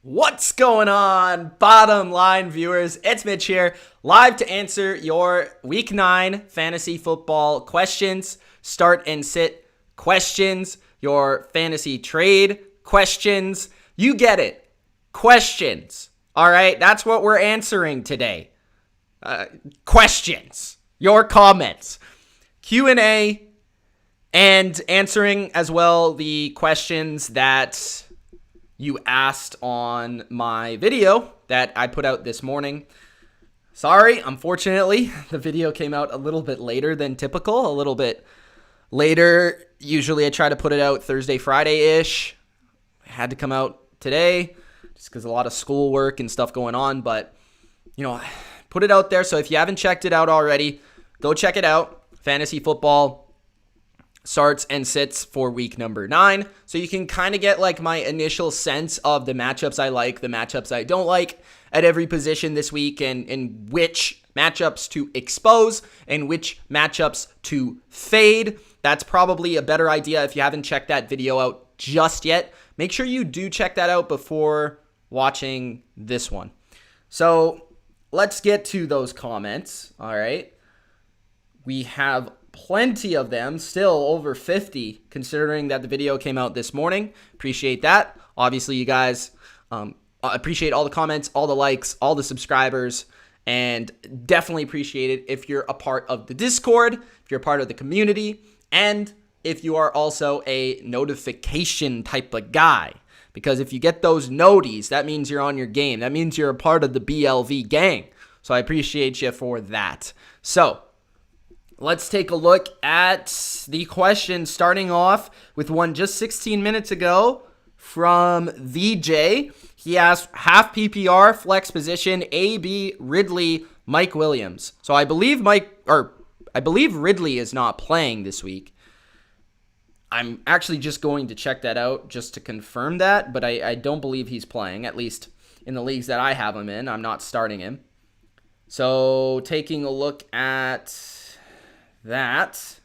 What's going on, bottom line viewers? It's Mitch here, live to answer your Week 9 fantasy football questions, start and sit questions, your fantasy trade questions. You get it. Questions. All right, that's what we're answering today. Questions. Your comments. Q&A and answering as well the questions that you asked on my video that I put out this morning. Sorry, unfortunately, the video came out a little bit later than typical, a little bit later. Usually I try to put it out Thursday, Friday-ish. It had to come out today just because a lot of schoolwork and stuff going on, but, put it out there. So if you haven't checked it out already, go check it out. Fantasy football starts and sits for week number 9. So you can kind of get like my initial sense of the matchups I like, the matchups I don't like at every position this week, and which matchups to expose and which matchups to fade. That's probably a better idea if you haven't checked that video out just yet. Make sure you do check that out before watching this one. So let's get to those comments. All right. We have plenty of them, still over 50, considering that the video came out this morning. Appreciate that. Obviously, you guys appreciate all the comments, all the likes, all the subscribers, and definitely appreciate it if you're a part of the Discord, if you're a part of the community, and if you are also a notification type of guy. Because if you get those noties, that means you're on your game. That means you're a part of the BLV gang. So I appreciate you for that. So let's take a look at the question, starting off with one just 16 minutes ago from VJ. He asked half PPR, flex position, AB, Ridley, Mike Williams. So I believe Ridley is not playing this week. I'm actually just going to check that out just to confirm that, but I don't believe he's playing, at least in the leagues that I have him in. I'm not starting him. So taking a look at that,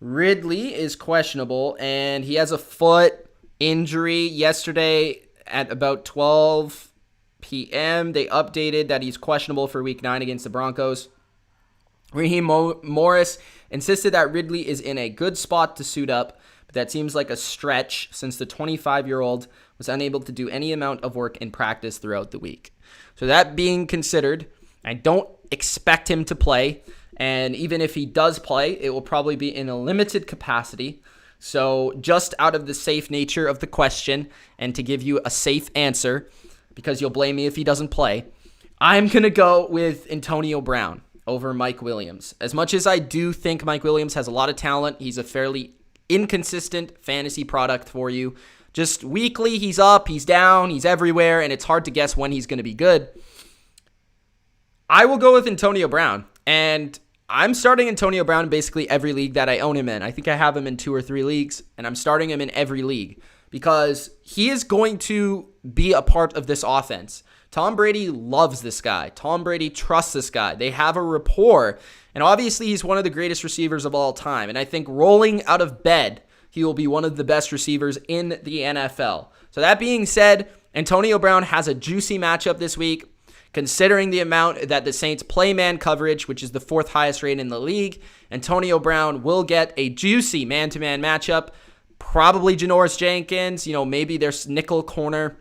Ridley is questionable, and he has a foot injury. Yesterday at about 12 p.m., they updated that he's questionable for Week 9 against the Broncos. Raheem Morris insisted that Ridley is in a good spot to suit up, but that seems like a stretch since the 25-year-old was unable to do any amount of work in practice throughout the week. So that being considered, I don't expect him to play, and even if he does play, it will probably be in a limited capacity. So just out of the safe nature of the question, and to give you a safe answer, because you'll blame me if he doesn't play, I'm going to go with Antonio Brown over Mike Williams. As much as I do think Mike Williams has a lot of talent, he's a fairly inconsistent fantasy product for you. Just weekly, he's up, he's down, he's everywhere, and it's hard to guess when he's going to be good. I will go with Antonio Brown, and I'm starting Antonio Brown in basically every league that I own him in. I think I have him in 2 or 3 leagues, and I'm starting him in every league because he is going to be a part of this offense. Tom Brady loves this guy. Tom Brady trusts this guy. They have a rapport, and obviously he's one of the greatest receivers of all time, and I think rolling out of bed, he will be one of the best receivers in the NFL. So that being said, Antonio Brown has a juicy matchup this week. Considering the amount that the Saints play man coverage, which is the 4th highest rate in the league, Antonio Brown will get a juicy man-to-man matchup. Probably Janoris Jenkins, maybe there's nickel corner.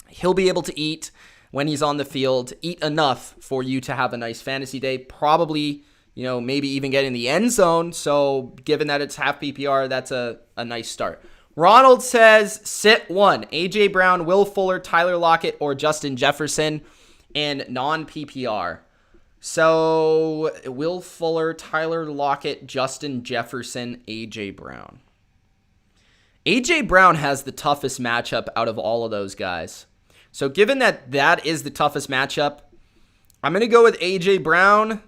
He'll be able to eat when he's on the field, eat enough for you to have a nice fantasy day. Probably, maybe even get in the end zone. So given that it's half PPR, that's a nice start. Ronald says, sit 1, A.J. Brown, Will Fuller, Tyler Lockett, or Justin Jefferson in non-PPR. So Will Fuller, Tyler Lockett, Justin Jefferson, A.J. Brown. A.J. Brown has the toughest matchup out of all of those guys. So given that that is the toughest matchup, I'm going to go with A.J. Brown.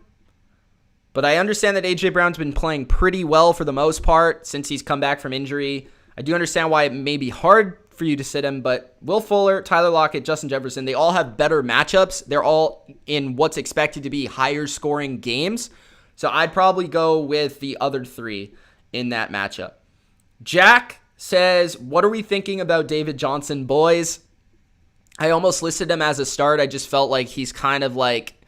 But I understand that A.J. Brown's been playing pretty well for the most part since he's come back from injury. I do understand why it may be hard for you to sit him, but Will Fuller, Tyler Lockett, Justin Jefferson, they all have better matchups. They're all in what's expected to be higher scoring games. So I'd probably go with the other 3 in that matchup. Jack says, what are we thinking about David Johnson, boys? I almost listed him as a start. I just felt like he's kind of like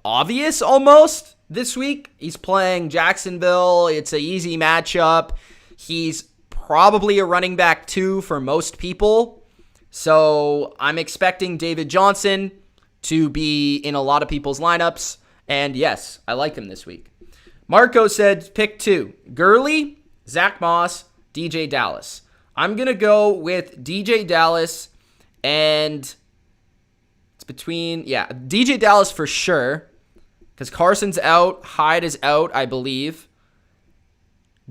obvious almost this week. He's playing Jacksonville. It's an easy matchup. He's probably a running back 2 for most people. So I'm expecting David Johnson to be in a lot of people's lineups. And yes, I like him this week. Marco said pick 2. Gurley, Zach Moss, DJ Dallas. I'm going to go with DJ Dallas, and it's between, DJ Dallas for sure, because Carson's out, Hyde is out, I believe.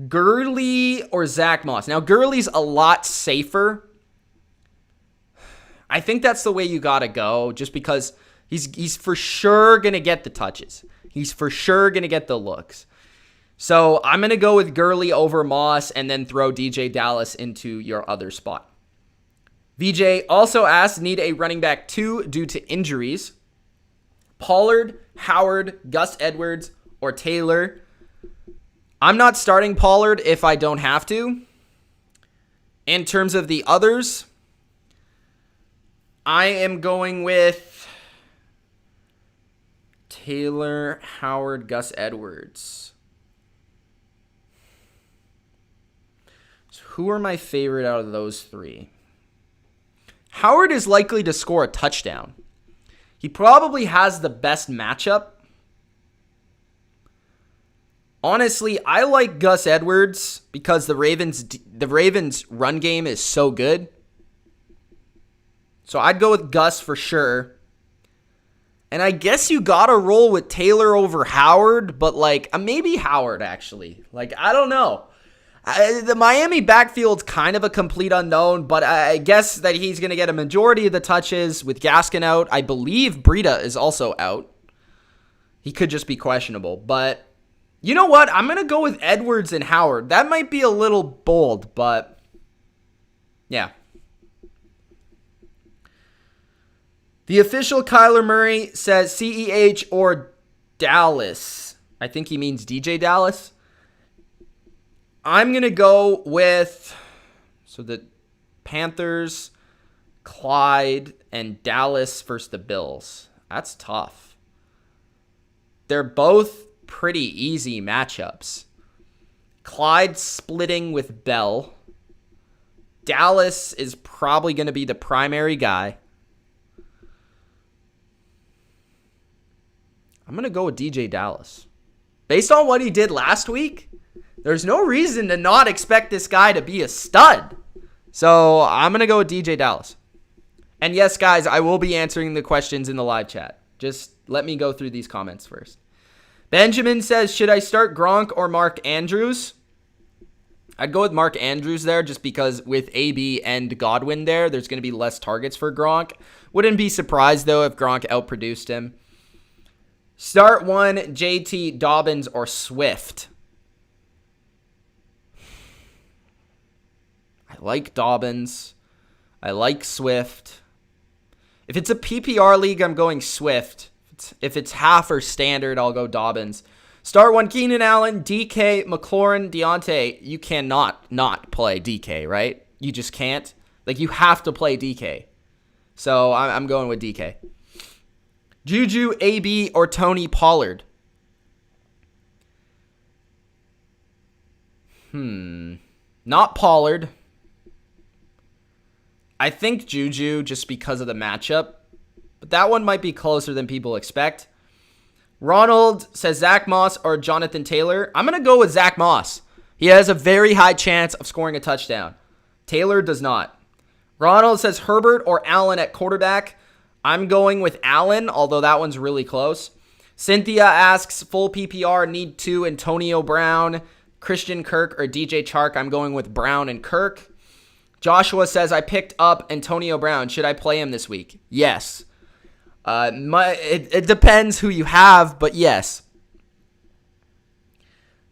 Gurley or Zach Moss. Now, Gurley's a lot safer. I think that's the way you got to go, just because he's for sure going to get the touches. He's for sure going to get the looks. So I'm going to go with Gurley over Moss and then throw DJ Dallas into your other spot. VJ also asked, need a running back 2 due to injuries. Pollard, Howard, Gus Edwards, or Taylor. I'm not starting Pollard if I don't have to. In terms of the others, I am going with Taylor, Howard, Gus Edwards. So who are my favorite out of those 3? Howard is likely to score a touchdown. He probably has the best matchup. Honestly, I like Gus Edwards because the Ravens run game is so good. So I'd go with Gus for sure. And I guess you got to roll with Taylor over Howard, but maybe Howard actually. I don't know. The Miami backfield's kind of a complete unknown, but I guess that he's going to get a majority of the touches with Gaskin out. I believe Breida is also out. He could just be questionable, but you know what? I'm going to go with Edwards and Howard. That might be a little bold, but yeah. The official Kyler Murray says CEH or Dallas. I think he means DJ Dallas. I'm going to go with, the Panthers, Clyde, and Dallas versus the Bills. That's tough. They're both pretty easy matchups. Clyde splitting with Bell. Dallas is probably going to be the primary guy. I'm going to go with DJ Dallas. Based on what he did last week, there's no reason to not expect this guy to be a stud. So I'm going to go with DJ Dallas. And yes, guys, I will be answering the questions in the live chat. Just let me go through these comments first. Benjamin says, should I start Gronk or Mark Andrews? I'd go with Mark Andrews there just because with AB and Godwin there, there's going to be less targets for Gronk. Wouldn't be surprised, though, if Gronk outproduced him. Start 1, JT, Dobbins, or Swift. I like Dobbins. I like Swift. If it's a PPR league, I'm going Swift. If it's half or standard, I'll go Dobbins. Start 1, Keenan Allen, DK, McLaurin, Deontay. You cannot not play DK, right? You just can't. You have to play DK. So I'm going with DK. Juju, AB, or Tony Pollard? Not Pollard. I think Juju just because of the matchup. But that one might be closer than people expect. Ronald says Zach Moss or Jonathan Taylor. I'm going to go with Zach Moss. He has a very high chance of scoring a touchdown. Taylor does not. Ronald says Herbert or Allen at quarterback. I'm going with Allen, although that one's really close. Cynthia asks, full PPR, need 2, Antonio Brown, Christian Kirk, or DJ Chark. I'm going with Brown and Kirk. Joshua says, I picked up Antonio Brown. Should I play him this week? Yes. It depends who you have, but yes.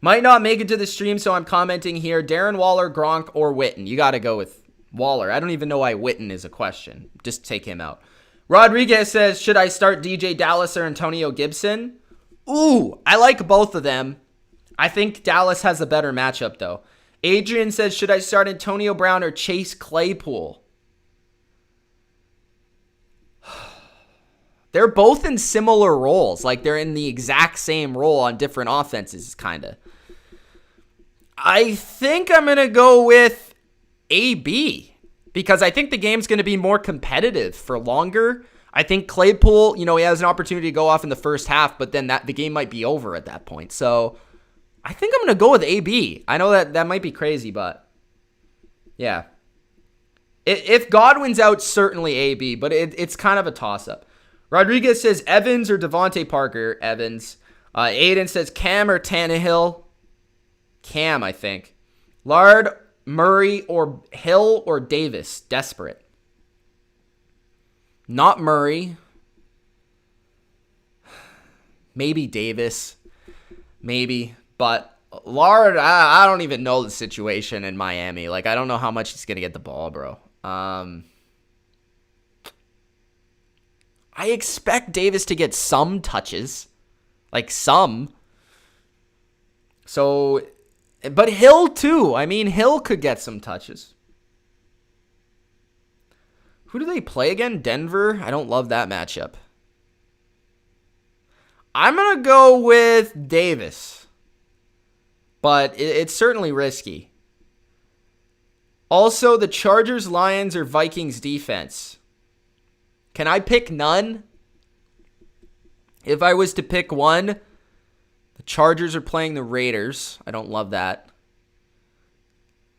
Might not make it to the stream, so I'm commenting here. Darren Waller, Gronk, or Witten. You got to go with Waller. I don't even know why Witten is a question. Just take him out. Rodriguez says, should I start DJ Dallas or Antonio Gibson? Ooh, I like both of them. I think Dallas has a better matchup, though. Adrian says, should I start Antonio Brown or Chase Claypool? They're both in similar roles. Like, they're in the exact same role on different offenses, kind of. I think I'm going to go with AB because I think the game's going to be more competitive for longer. I think Claypool, he has an opportunity to go off in the first half, but then the game might be over at that point. So I think I'm going to go with AB. I know that might be crazy, but yeah. If Godwin's out, certainly AB, but it's kind of a toss-up. Rodriguez says Evans or Devontae Parker. Evans. Aiden says Cam or Tannehill. Cam, I think. Lard, Murray, or Hill or Davis. Desperate. Not Murray. Maybe Davis. Maybe. But Lard, I don't even know the situation in Miami. Like, I don't know how much he's going to get the ball, bro. I expect Davis to get some touches. Like, some. So, but Hill, too. I mean, Hill could get some touches. Who do they play again? Denver? I don't love that matchup. I'm going to go with Davis. But it's certainly risky. Also, the Chargers, Lions, or Vikings defense. Can I pick none? If I was to pick one, the Chargers are playing the Raiders. I don't love that.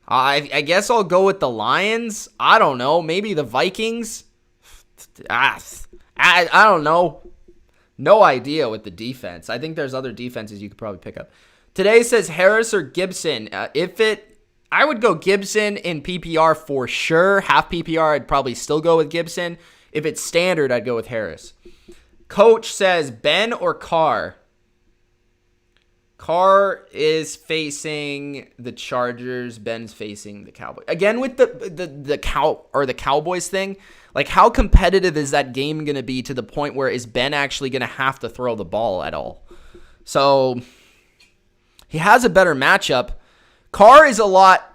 I guess I'll go with the Lions. I don't know. Maybe the Vikings. I don't know. No idea with the defense. I think there's other defenses you could probably pick up. Today says Harris or Gibson. I would go Gibson in PPR for sure. Half PPR, I'd probably still go with Gibson. If it's standard, I'd go with Harris. Coach says Ben or Carr. Carr is facing the Chargers. Ben's facing the Cowboys. Again, with the Cowboys thing, like, how competitive is that game going to be to the point where is Ben actually going to have to throw the ball at all? So he has a better matchup. Carr is a lot.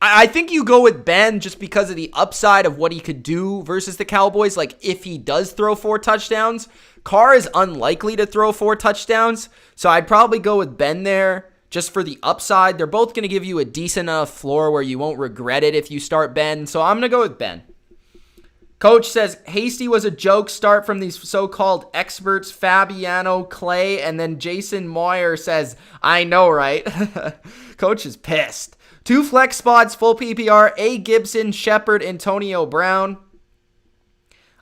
I think you go with Ben just because of the upside of what he could do versus the Cowboys. Like, if he does throw 4 touchdowns, Carr is unlikely to throw 4 touchdowns. So I'd probably go with Ben there just for the upside. They're both going to give you a decent enough floor where you won't regret it if you start Ben. So I'm going to go with Ben. Coach says Hasty was a joke start from these so-called experts, Fabiano, Clay, and then Jason Moyer says, I know, right? Coach is pissed. 2 flex spots, full PPR, A. Gibson, Shepard, Antonio Brown.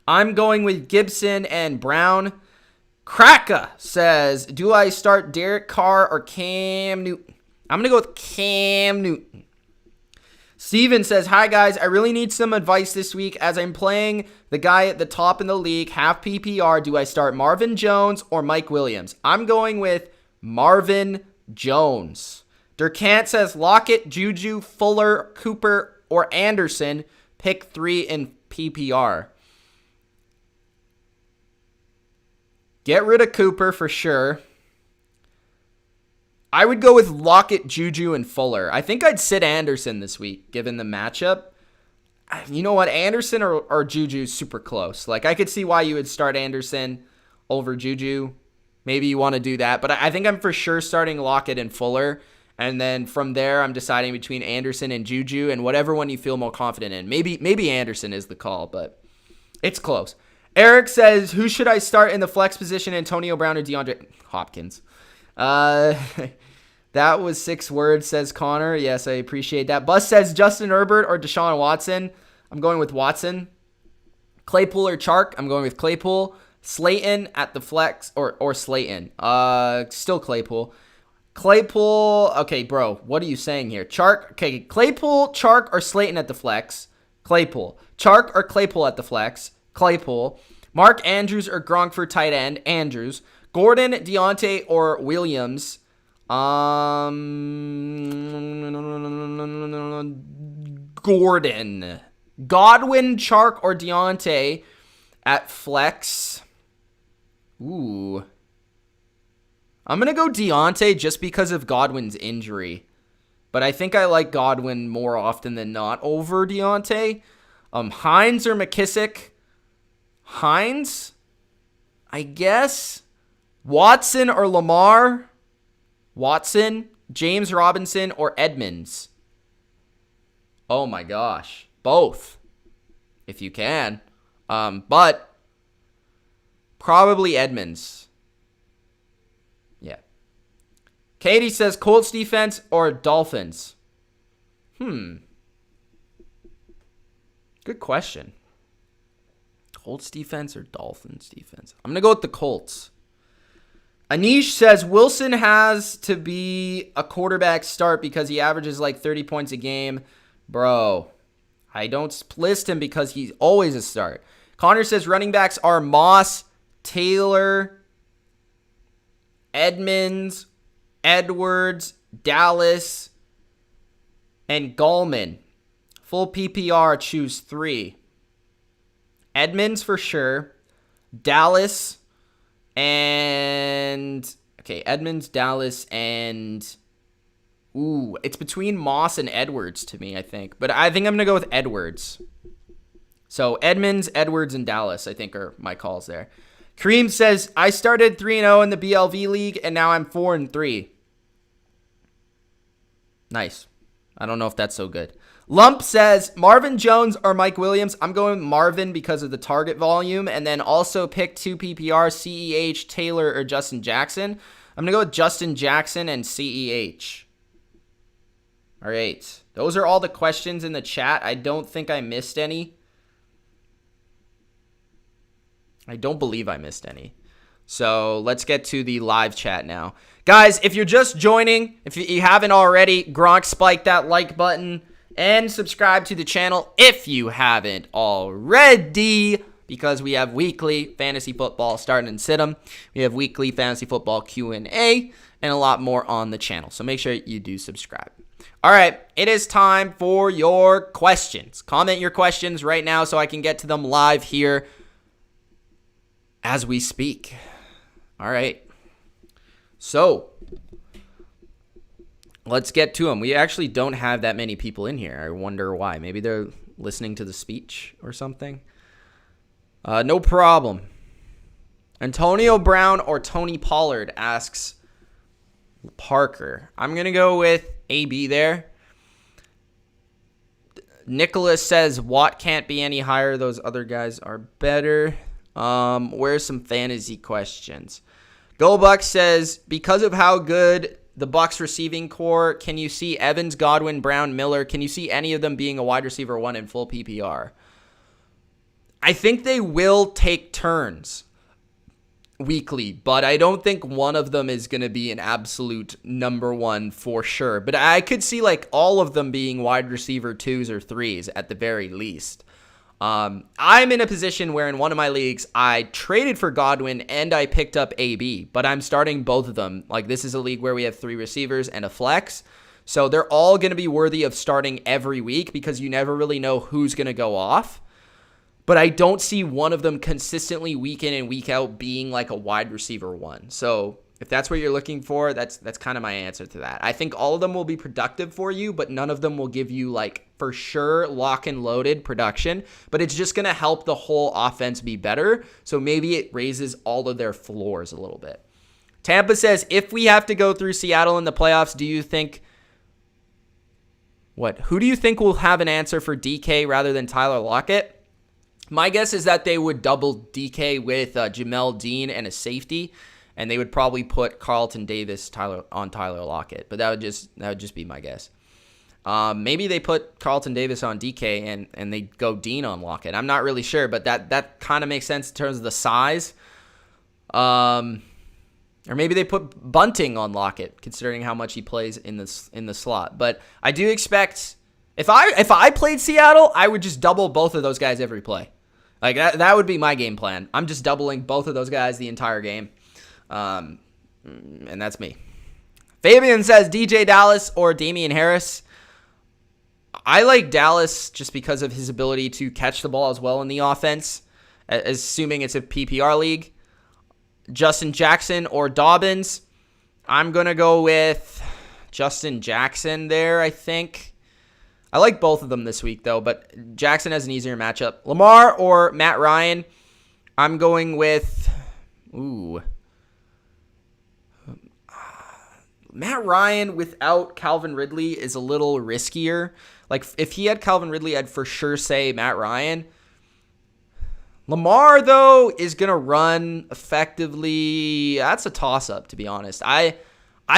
I'm going with Gibson and Brown. Kraka says, do I start Derek Carr or Cam Newton? I'm going to go with Cam Newton. Steven says, hi guys, I really need some advice this week as I'm playing the guy at the top in the league, half PPR. Do I start Marvin Jones or Mike Williams? I'm going with Marvin Jones. Durkant says Lockett, Juju, Fuller, Cooper, or Anderson. Pick 3 in PPR. Get rid of Cooper for sure. I would go with Lockett, Juju, and Fuller. I think I'd sit Anderson this week, given the matchup. You know what? Anderson or Juju is super close. Like, I could see why you would start Anderson over Juju. Maybe you want to do that. But I think I'm for sure starting Lockett and Fuller. And then from there, I'm deciding between Anderson and Juju and whatever one you feel more confident in. Maybe Anderson is the call, but it's close. Eric says, who should I start in the flex position, Antonio Brown or DeAndre Hopkins? That was 6 words, says Connor. Yes, I appreciate that. Bus says Justin Herbert or Deshaun Watson. I'm going with Watson. Claypool or Chark. I'm going with Claypool. Slayton at the flex or Slayton. Still Claypool. Claypool. Okay, bro. What are you saying here? Chark. Okay, Claypool, Chark, or Slayton at the flex. Claypool. Chark or Claypool at the flex. Claypool. Mark Andrews or Gronk for tight end. Andrews. Gordon, Deontay, or Williams. Gordon. Godwin, Chark, or Deontay at flex. Ooh. I'm going to go Deontay just because of Godwin's injury. but I think I like Godwin more often than not over Deontay. Hines or McKissick? Hines, I guess. Watson or Lamar? Watson. James Robinson or Edmonds? Oh my gosh. Both, if you can. But probably Edmonds. Yeah. Katie says Colts defense or Dolphins? Good question. Colts defense or Dolphins defense? I'm going to go with the Colts. Anish says Wilson has to be a quarterback start because he averages like 30 points a game. Bro, I don't list him because he's always a start. Connor says running backs are Moss, Taylor, Edmonds, Edwards, Dallas, and Gallman. Full PPR, choose 3. Edmonds for sure. Dallas and... Okay, Edmonds, Dallas, and... Ooh, it's between Moss and Edwards to me, I think. But I think I'm going to go with Edwards. So Edmonds, Edwards, and Dallas, I think, are my calls there. Kareem says, I started 3-0 in the BLV League, and now I'm 4-3. Nice. I don't know if that's so good. Lump says, Marvin Jones or Mike Williams. I'm going Marvin because of the target volume, and then also pick 2 PPR, CEH, Taylor, or Justin Jackson. I'm going to go with Justin Jackson and CEH. All right. Those are all the questions in the chat. I don't think I missed any. I don't believe I missed any. So let's get to the live chat now. Guys, if you're just joining, if you haven't already, Gronk spike that like button and subscribe to the channel if you haven't already, because we have weekly fantasy football starting in Sid'em. We have weekly fantasy football Q&A and a lot more on the channel. So make sure you do subscribe. All right, it is time for your questions. Comment your questions right now so I can get to them live here as we speak. All right. So let's get to them. We actually don't have that many people in here. I wonder why. Maybe they're listening to the speech or something. No problem. Antonio Brown or Tony Pollard, asks Parker. I'm going to go with AB there. Nicholas says Watt can't be any higher. Those other guys are better. Where's some fantasy questions? Go Bucks says, because of how good the Bucks receiving core, can you see Evans, Godwin, Brown, Miller? Can you see any of them being a wide receiver 1 in full PPR? I think they will take turns weekly, but I don't think one of them is going to be an absolute number 1 for sure. But I could see like all of them being wide receiver 2s or 3s at the very least. I'm in a position where in one of my leagues, I traded for Godwin and I picked up AB, but I'm starting both of them. Like, this is a league where we have 3 receivers and a flex. So they're all going to be worthy of starting every week because you never really know who's going to go off. But I don't see one of them consistently week in and week out being like a wide receiver 1. So if that's what you're looking for, that's kind of my answer to that. I think all of them will be productive for you, but none of them will give you like for sure lock and loaded production. But it's just going to help the whole offense be better. So maybe it raises all of their floors a little bit. Tampa says, if we have to go through Seattle in the playoffs, do you think... Who do you think will have an answer for DK rather than Tyler Lockett? My guess is that they would double DK with Jamel Dean and a safety, and they would probably put Carlton Davis on Tyler Lockett. But that would just be my guess. Maybe they put Carlton Davis on DK and they go Dean on Lockett. I'm not really sure, but that kind of makes sense in terms of the size. Or maybe they put Bunting on Lockett, considering how much he plays in the slot. But I do expect if I played Seattle, I would just double both of those guys every play. Like that would be my game plan. I'm just doubling both of those guys the entire game. And that's me. Fabian says DJ Dallas or Damian Harris. I like Dallas just because of his ability to catch the ball as well in the offense, assuming it's a PPR league. Justin Jackson or Dobbins. I'm going to go with Justin Jackson there, I think. I like both of them this week, though, but Jackson has an easier matchup. Lamar or Matt Ryan? I'm going with... Matt Ryan without Calvin Ridley is a little riskier. Like, if he had Calvin Ridley, I'd for sure say Matt Ryan. Lamar, though, is going to run effectively. That's a toss-up, to be honest. I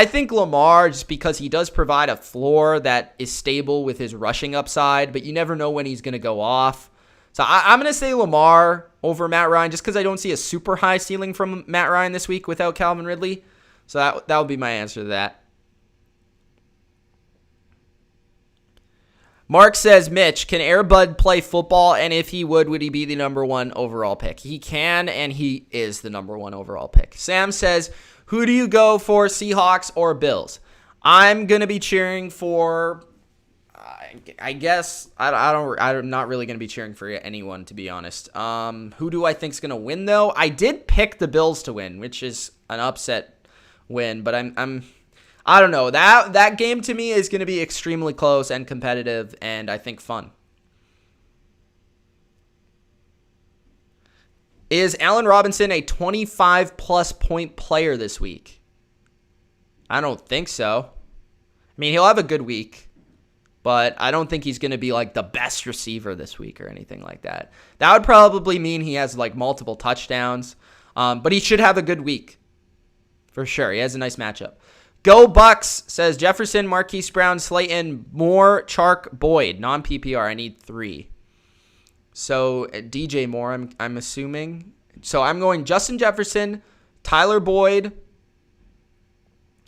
think Lamar, just because he does provide a floor that is stable with his rushing upside, but you never know when he's going to go off. So I'm going to say Lamar over Matt Ryan just because I don't see a super high ceiling from Matt Ryan this week without Calvin Ridley. So that would be my answer to that. Mark says, Mitch, can Air Bud play football? And if he would he be the number 1 overall pick? He can, and he is the number 1 overall pick. Sam says, who do you go for, Seahawks or Bills? I'm going to be cheering for, I guess, I'm not really going to be cheering for anyone, to be honest. Who do I think is going to win, though? I did pick the Bills to win, which is an upset win, but I don't know. That game to me is going to be extremely close and competitive, and I think fun. Is Allen Robinson a 25-plus point player this week? I don't think so. I mean, he'll have a good week, but I don't think he's going to be like the best receiver this week or anything like that. That would probably mean he has like multiple touchdowns, but he should have a good week for sure. He has a nice matchup. Go Bucks says Jefferson, Marquise Brown, Slayton, Moore, Chark, Boyd. Non-PPR, I need 3. So DJ Moore, I'm assuming. So I'm going Justin Jefferson, Tyler Boyd.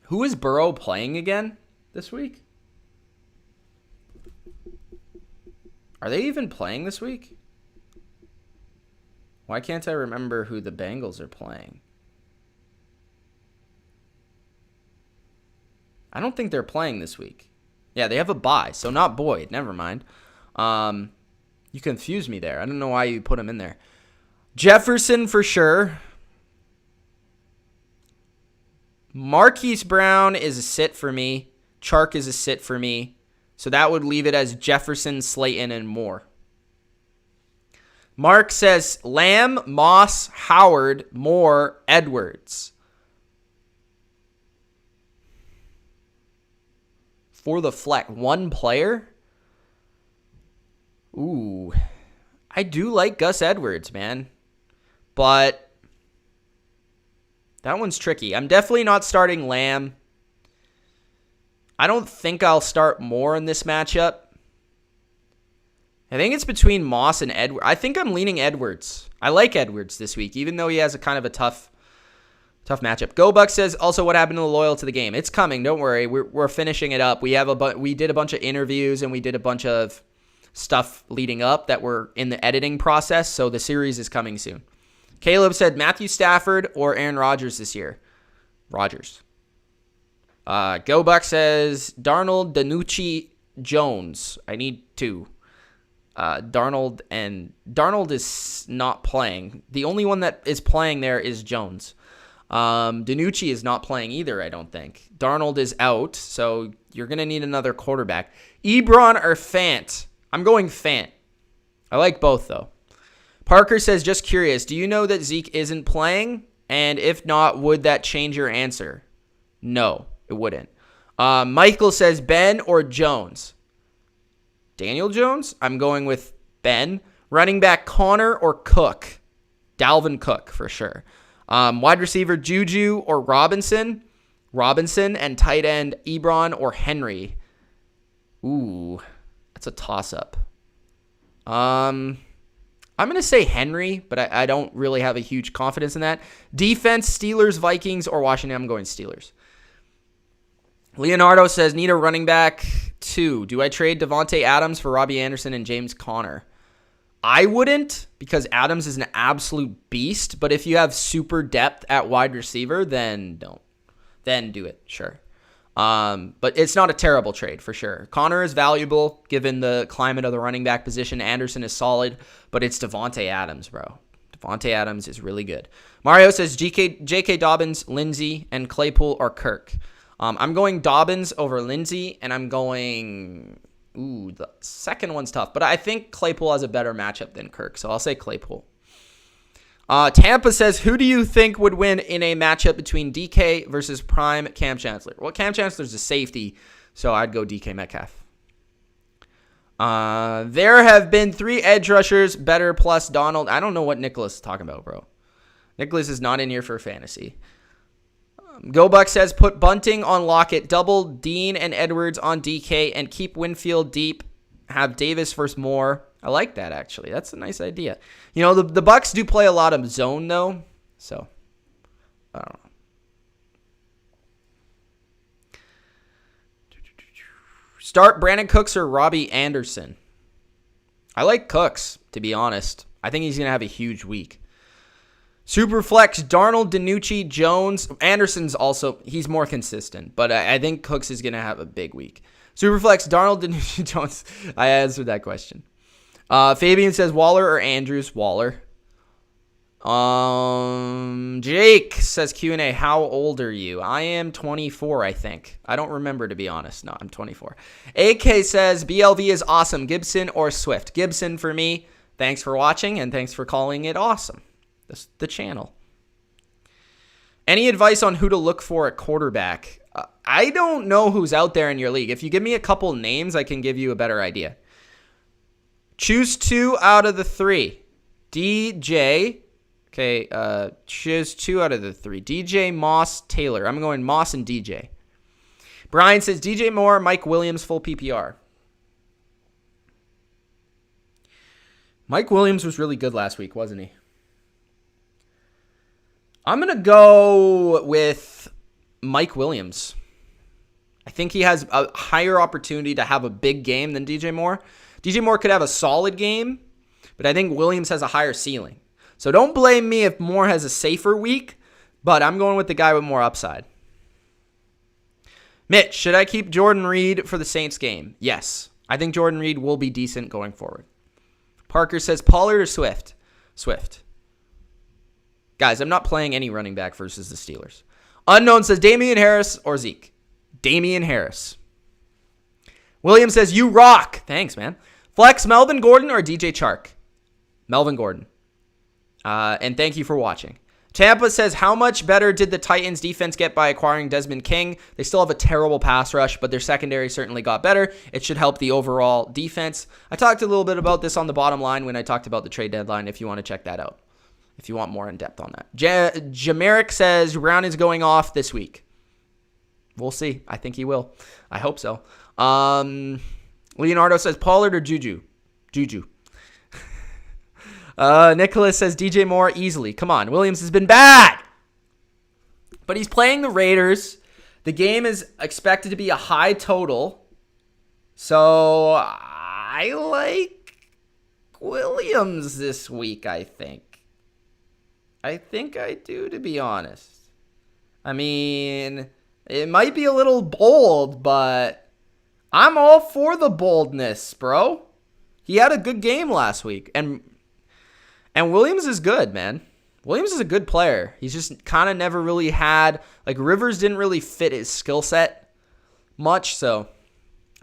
Who is Burrow playing again this week? Are they even playing this week? Why can't I remember who the Bengals are playing? I don't think they're playing this week. Yeah, they have a bye, so not Boyd. Never mind. You confused me there. I don't know why you put him in there. Jefferson for sure. Marquise Brown is a sit for me. Chark is a sit for me. So that would leave it as Jefferson, Slayton, and Moore. Mark says Lamb, Moss, Howard, Moore, Edwards. For the flex, 1 player? Ooh. I do like Gus Edwards, man. But that one's tricky. I'm definitely not starting Lamb. I don't think I'll start Moore in this matchup. I think it's between Moss and Edwards. I think I'm leaning Edwards. I like Edwards this week, even though he has a kind of a tough matchup. Go Buck says, also, what happened to the loyal to the game? It's coming. Don't worry. We're finishing it up. We did a bunch of interviews and we did a bunch of stuff leading up that were in the editing process. So the series is coming soon. Caleb said Matthew Stafford or Aaron Rodgers this year. Rodgers. Go Buck says Darnold, Danucci, Jones. I need 2. Darnold is not playing. The only one that is playing there is Jones. Danucci is not playing either, I don't think. Darnold is out, so you're going to need another quarterback. Ebron or Fant? I'm going Fant. I like both, though. Parker says, just curious, do you know that Zeke isn't playing? And if not, would that change your answer? No, it wouldn't. Michael says, Ben or Jones? Daniel Jones? I'm going with Ben. Running back, Connor or Cook? Dalvin Cook, for sure. Wide receiver, Juju or Robinson? Robinson. And tight end, Ebron or Henry? Ooh, that's a toss-up. I'm going to say Henry, but I don't really have a huge confidence in that. Defense, Steelers, Vikings, or Washington? I'm going Steelers. Leonardo says, need a running back 2. Do I trade Devontae Adams for Robbie Anderson and James Conner? I wouldn't, because Adams is an absolute beast. But if you have super depth at wide receiver, then don't. Then do it, sure. But it's not a terrible trade, for sure. Connor is valuable, given the climate of the running back position. Anderson is solid, but it's Devontae Adams, bro. Devontae Adams is really good. Mario says, J.K. Dobbins, Lindsey, and Claypool or Kirk. I'm going Dobbins over Lindsey, and I'm going... Ooh, the second one's tough. But I think Claypool has a better matchup than Kirk, so I'll say Claypool. Tampa says, who do you think would win in a matchup between DK versus prime Cam Chancellor? Well, Cam Chancellor's a safety, so I'd go DK Metcalf. There have been 3 edge rushers better plus Donald. I don't know what Nicholas is talking about, bro. Nicholas is not in here for fantasy. GoBuck says, put Bunting on Lockett, double Dean and Edwards on DK, and keep Winfield deep. Have Davis versus Moore. I like that, actually. That's a nice idea. You know, the Bucks do play a lot of zone, though. So, I don't know. Start Brandon Cooks or Robbie Anderson. I like Cooks, to be honest. I think he's going to have a huge week. Superflex, Darnold, DiNucci, Jones. Anderson's also, he's more consistent, but I think Cooks is going to have a big week. Superflex, Darnold, DiNucci, Jones. I answered that question. Fabian says Waller or Andrews. Waller. Jake says Q&A, how old are you? I am 24, I think. I don't remember, to be honest. No, I'm 24. AK says BLV is awesome. Gibson or Swift? Gibson for me. Thanks for watching, and thanks for calling it awesome. That's the channel. Any advice on who to look for at quarterback? I don't know who's out there in your league. If you give me a couple names, I can give you a better idea. Choose 2 out of the 3. DJ. Okay, choose 2 out of the 3. DJ, Moss, Taylor. I'm going Moss and DJ. Brian says DJ Moore, Mike Williams, full PPR. Mike Williams was really good last week, wasn't he? I'm going to go with Mike Williams. I think he has a higher opportunity to have a big game than DJ Moore. DJ Moore could have a solid game, but I think Williams has a higher ceiling. So don't blame me if Moore has a safer week, but I'm going with the guy with more upside. Mitch, should I keep Jordan Reed for the Saints game? Yes. I think Jordan Reed will be decent going forward. Parker says Pollard or Swift? Swift. Guys, I'm not playing any running back versus the Steelers. Unknown says Damian Harris or Zeke. Damian Harris. William says, you rock. Thanks, man. Flex, Melvin Gordon or DJ Chark? Melvin Gordon. And thank you for watching. Tampa says, how much better did the Titans defense get by acquiring Desmond King? They still have a terrible pass rush, but their secondary certainly got better. It should help the overall defense. I talked a little bit about this on the bottom line when I talked about the trade deadline, if you want to check that out. If you want more in depth on that. Jameric says Brown is going off this week. We'll see. I think he will. I hope so. Leonardo says Pollard or Juju? Juju. Nicholas says DJ Moore easily. Come on. Williams has been bad. But he's playing the Raiders. The game is expected to be a high total. So I like Williams this week, I think. I think I do, to be honest. I mean, it might be a little bold, but I'm all for the boldness, bro. He had a good game last week, and Williams is good, man. Williams is a good player. He's just kind of never really had, like, Rivers didn't really fit his skill set much, so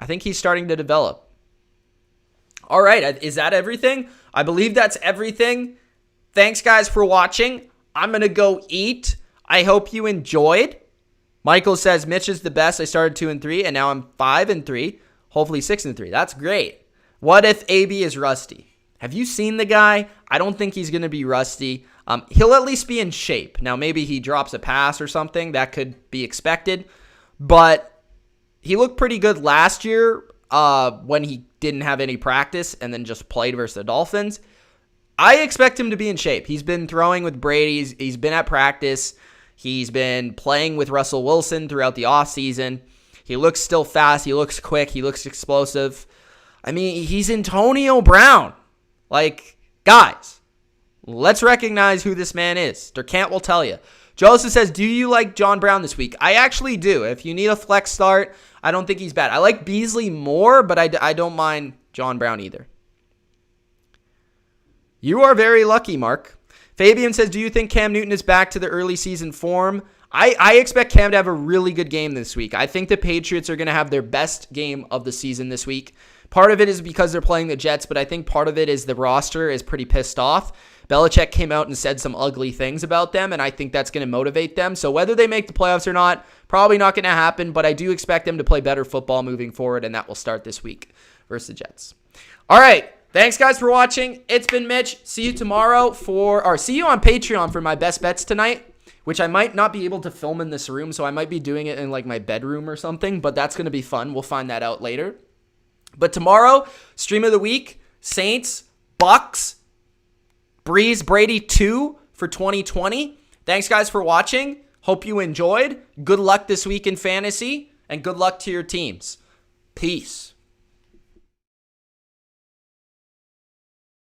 I think he's starting to develop. All right, is that everything? I believe that's everything. Thanks, guys, for watching. I'm going to go eat. I hope you enjoyed. Michael says, Mitch is the best. I started 2-3, and now I'm 5-3. Hopefully 6-3. That's great. What if AB is rusty? Have you seen the guy? I don't think he's going to be rusty. He'll at least be in shape. Now, maybe he drops a pass or something. That could be expected. But he looked pretty good last year when he didn't have any practice and then just played versus the Dolphins. I expect him to be in shape. He's been throwing with Brady. He's been at practice. He's been playing with Russell Wilson throughout the offseason. He looks still fast. He looks quick. He looks explosive. I mean, he's Antonio Brown. Like, guys, let's recognize who this man is. Derkant will tell you. Joseph says, do you like John Brown this week? I actually do. If you need a flex start, I don't think he's bad. I like Beasley more, but I don't mind John Brown either. You are very lucky, Mark. Fabian says, do you think Cam Newton is back to the early season form? I expect Cam to have a really good game this week. I think the Patriots are going to have their best game of the season this week. Part of it is because they're playing the Jets, but I think part of it is the roster is pretty pissed off. Belichick came out and said some ugly things about them, and I think that's going to motivate them. So whether they make the playoffs or not, probably not going to happen, but I do expect them to play better football moving forward, and that will start this week versus the Jets. All right. Thanks, guys, for watching. It's been Mitch. See you tomorrow see you on Patreon for my best bets tonight, which I might not be able to film in this room, so I might be doing it in like my bedroom or something, but that's going to be fun. We'll find that out later. But tomorrow, stream of the week, Saints, Bucks, Breeze, Brady 2 for 2020. Thanks, guys, for watching. Hope you enjoyed. Good luck this week in fantasy, and good luck to your teams. Peace.